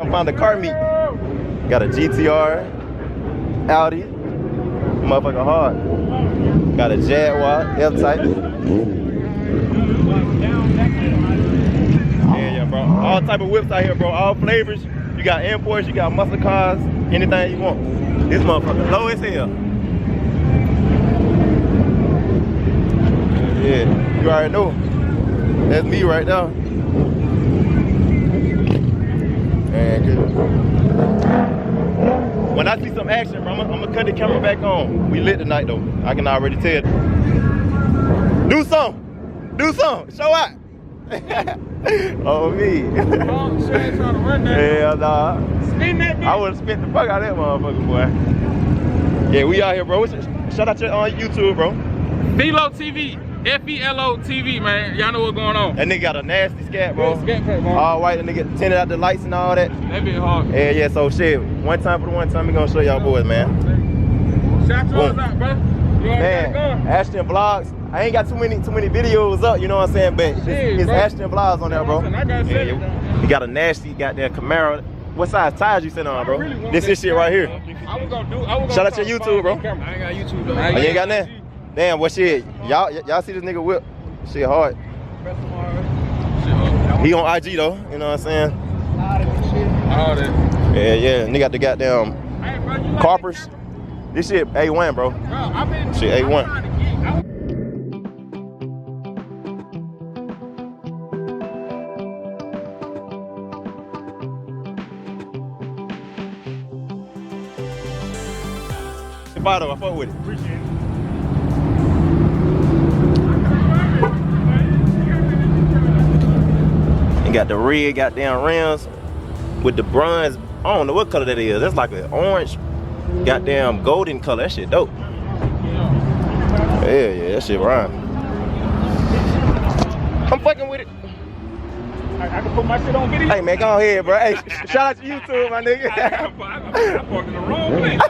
I found a car meet. Got a GTR, Audi, motherfucker hard. Got a Jaguar, F-Type. Yeah, bro. All type of whips out here, bro. All flavors. You got imports, you got muscle cars, anything you want. This motherfucker low as hell. Yeah, you already know. That's me right now. And good. When I see some action, bro, I'm gonna cut the camera back on. We lit tonight though. I can already tell. Do something. Do something. Show out. Oh me. Oh, shit, ain't trying to run that. Hell nah. Spin that bitch. I would've spent the fuck out of that motherfucker, boy. Yeah, we out here, bro. Shout out to on YouTube, bro. Felo TV. F-E-L-O TV, man. Y'all know what's going on. That nigga got a nasty scat, bro. Scat pack, bro. All white, and nigga tinted out the lights and all that. That bit hard. Yeah, so shit. One time for the one time, we gonna show y'all boys, man. Shout yours out, bro. You already Man, Ashton Vlogs. I ain't got too many videos up, you know what I'm saying? But it's Ashton Vlogs on there, bro. I gotta say it. You got a nasty goddamn Camaro. What size tires you sitting on, bro? This is shit right here. Shout out to YouTube, bro. I ain't got YouTube, though. Oh, you ain't got that? Damn, what shit? Y'all see this nigga whip? Shit hard. He on IG though, you know what I'm saying? All that. Yeah. Nigga got the goddamn Carpers. This shit A1, bro. Shit A1. Bottle, I fuck with it. Appreciate it. And got the red goddamn rims with the bronze. I don't know what color that is. That's like an orange, goddamn golden color. That shit dope. Yeah, that shit rhyme. I'm fucking with it. I can put my shit on video. Hey man, go ahead, bro. Hey, shout out to YouTube, my nigga. I parked in the wrong place.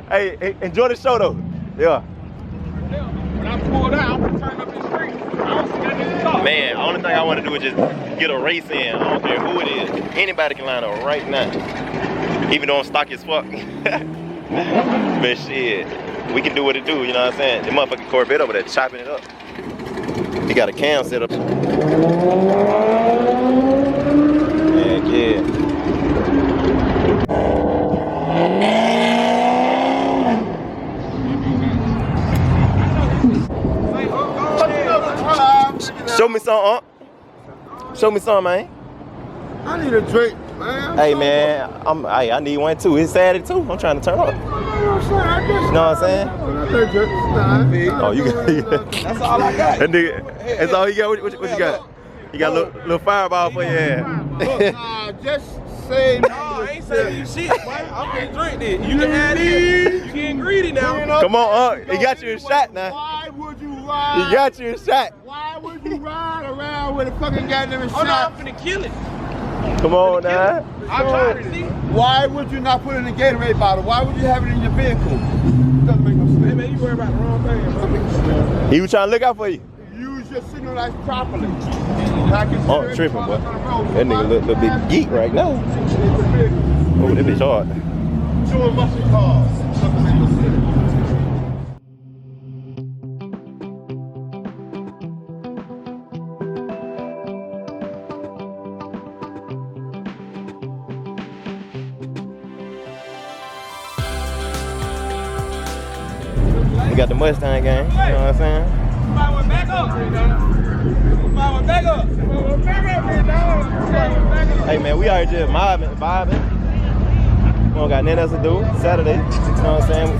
Hey, enjoy the show though. Yeah. When I pulled out, I'm gonna turn up the street. I don't see that nigga car. Man, the only thing I want to do is just get a race in. I don't care who it is. Anybody can line up right now. Even though I'm stock as fuck. But shit, we can do what it do, you know what I'm saying? The motherfucking Corvette over there chopping it up. He got a cam set up. Yeah. Show me something, Show me something, man. I need a drink, man. Hey, man, I need one too. It's Saturday too. I'm trying to turn up. You know what I'm saying? Oh, you got. That's all I got. That nigga, that's all you got. What you got? You got a little fireball for your ass. Look, just say no. I ain't saying you shit, boy. I'm gonna drink this. You can have this. You getting greedy now. Come on, he got you a shot now. Why would you ride? He got you a shot. Why would you ride around with a fucking goddamn shot? Oh no, I'm finna kill it. Come on now. I'm trying to see. Why would you not put it in a Gatorade bottle? Why would you have it in your vehicle? Doesn't make no sense. Hey man, you worry about the wrong thing, bro. He was trying to look out for you. Use your signal lights properly. Oh, tripping, boy. That nigga look a big geek right now. Oh, that bitch hard. Doing muscle cars. Doesn't make no sense. We got the Mustang gang, you know what I'm saying? Back up. Hey man, we out here just vibing. We don't got nothing else to do. Saturday, you know what I'm saying?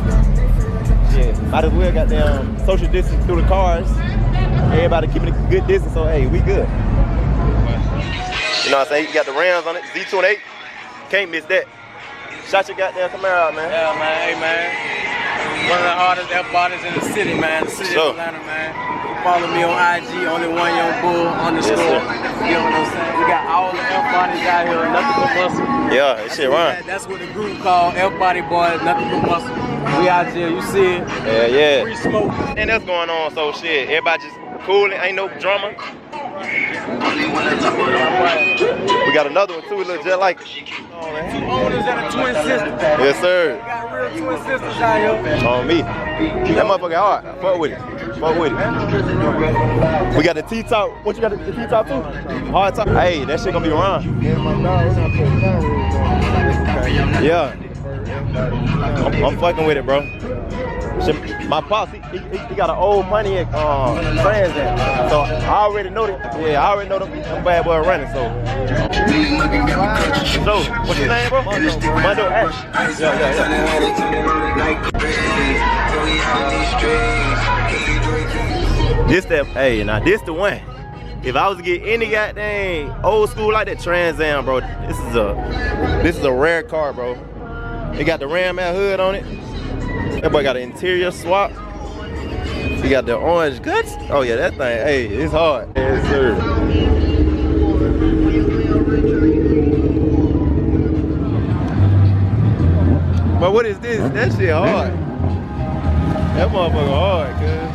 Yeah, might as well got them social distance through the cars. Everybody keeping a good distance, so hey, we good. You know what I'm saying? You got the Rams on it, Z28. Can't miss that. Shot your goddamn Camaro out, man. Yeah, man. Hey, man. One of the hardest F-bodies in the city, man. The city of Atlanta, man. Follow me on IG, only one young bull on the store. You know what I'm saying? We got all the F-bodies out here, nothing but muscle. Yeah, that shit run. That's what the group called F-body boys, nothing but muscle. We out here, you see it? Yeah. Free smoke. And that's going on, so shit. Everybody just cool, ain't no drama. We got another one too, look just like. Two owners and a twin sister. Yes, sir. We got real twin sisters out here. On me. That motherfucker hard. Fuck with it. Fuck with it. We got the T-top. What you got the T-top too? Hard top. Hey, that shit gonna be around. Yeah. I'm fucking with it, bro. My pops, he got an old Pontiac Trans Am. So I already know that. Yeah, I already know them bad boy running. So what's your name, bro? Mondo Ash. Yeah. This the one. If I was to get any goddamn old school like that Trans Am, bro, this is a rare car, bro. It got the Ram out hood on it. That boy got an interior swap. He got the orange guts. Oh yeah, that thing, hey, it's hard. Yes, sir. But what is this? That shit hard. That motherfucker hard, cuz.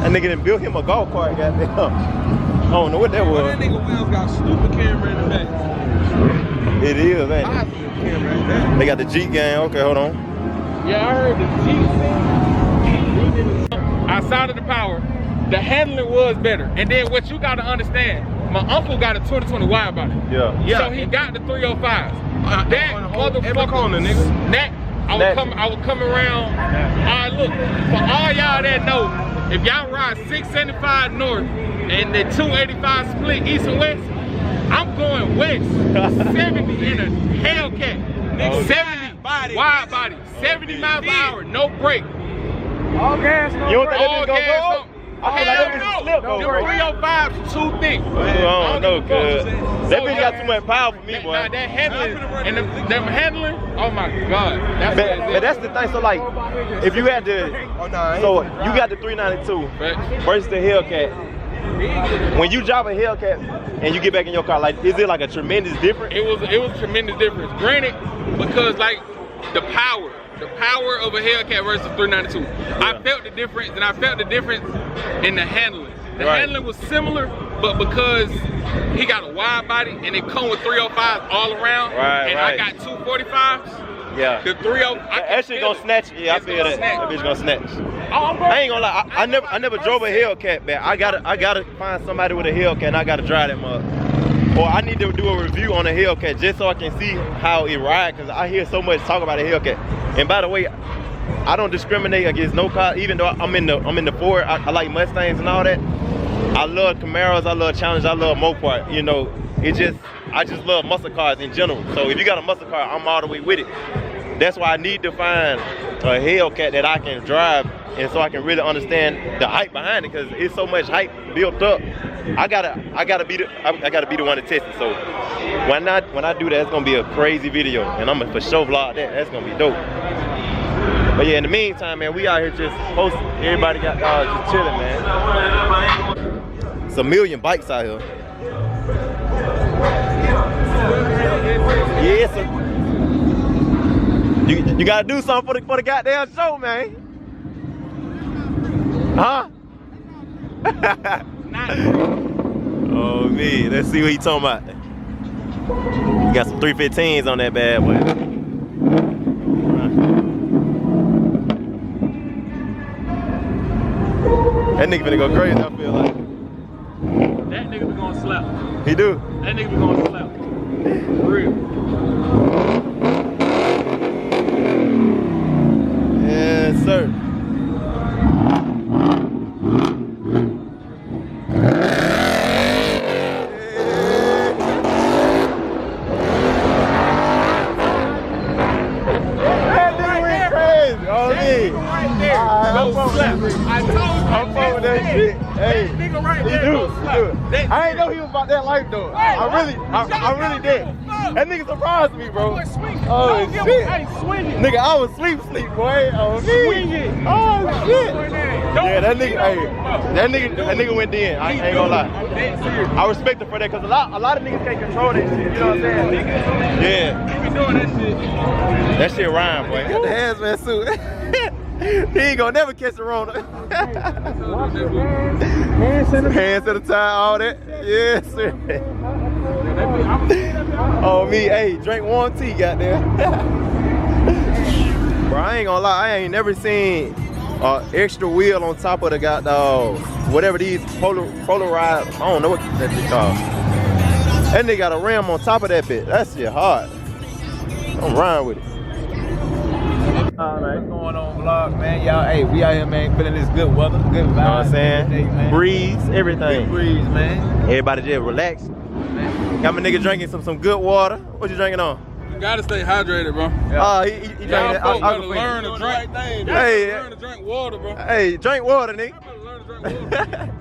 That nigga done built him a golf cart, goddamn. I don't know what that was. That nigga wheels got stupid camera in the back. It is, man. They got the Jeep gang. Okay, hold on. Yeah, I heard the Jeep thing. Outside of the power, the handling was better. And then what you gotta understand, my uncle got a 2020 wide body. Yeah. So he got the 305s. That motherfucker snap. I would come around. Alright, look, for all y'all that know, if y'all ride 675 north and the 285 split east and west, I'm going west. 70 in a Hellcat. Oh. 70 wide body, 70 miles per hour, no brake. All gas, no You don't brake. think All that bitch gas, gonna no. go? Hell no. The 305's too thick. I don't know, cuz. That bitch got too much power for me, boy. Nah, that handling and them handling, oh my god. But that's the thing. So like, if you had the, so you got the 392 versus the Hellcat. When you drive a Hellcat and you get back in your car, like, is it like a tremendous difference? It was a tremendous difference. Granted, because like the power of a Hellcat versus 392. Yeah. I felt the difference, and I felt the difference in the handling. The handling was similar, but because he got a wide body and it come with 305s all around, I got 245s. Yeah. The 30, that shit gonna snatch. Yeah, I feel that. That bitch gonna snatch. I ain't gonna lie. I never drove a Hellcat, man. I gotta find somebody with a Hellcat, and I gotta drive that mug. Or I need to do a review on a Hellcat just so I can see how it rides, because I hear so much talk about a Hellcat. And by the way, I don't discriminate against no car, even though I'm in the Ford. I like Mustangs and all that. I love Camaros, I love Challenge, I love Mopar. You know, I just love muscle cars in general. So if you got a muscle car, I'm all the way with it. That's why I need to find a Hellcat that I can drive, and so I can really understand the hype behind it, because it's so much hype built up. I gotta be the one to test it. So when I do that, it's gonna be a crazy video, and I'm gonna for sure vlog that. That's gonna be dope. But yeah, in the meantime, man, we out here just posting. Everybody got just chilling, man. It's a million bikes out here. Yeah, so you gotta do something for the goddamn show, man. Huh? Oh me, let's see what he talking about. You got some 315s on that bad boy. That nigga finna go crazy, I feel like. That nigga be gonna slap. He do? That nigga be gonna slap. For real. Yes, sir. I'm with that shit. Hey, nigga right he there, do. I ain't know he was about that life though. I really did. That nigga surprised me, bro. Oh shit. Nigga, I was sleep, boy. Oh shit. Oh shit. Yeah, that nigga went in. I ain't gonna lie. I respect him for that, cause a lot of niggas can't control that shit. You know what I'm saying? Yeah. He be doing that shit. That shit rhyme, boy. Got the hazmat suit. He ain't gonna never catch the Rona. Hands to the time, all that. Yes, sir. Oh, me, hey, drink warm tea, goddamn. Bro, I ain't gonna lie, I ain't never seen extra wheel on top of the goddamn, whatever these polarized, I don't know what that shit called. And they got a rim on top of that bit. That shit hard. I'm riding with it. What's going on, vlog, man? Y'all, hey, we out here, man, feeling this good weather, good vibes. You know what I'm saying? Day, Breeze, everything. Good breeze, man. Everybody just relax. Got my nigga drinking some good water. What you drinking on? You gotta stay hydrated, bro. He drinking Y'all that. folk gotta learn to drink. Hey, Learn to drink water, bro. hey, drink water, nigga. Learn to drink water.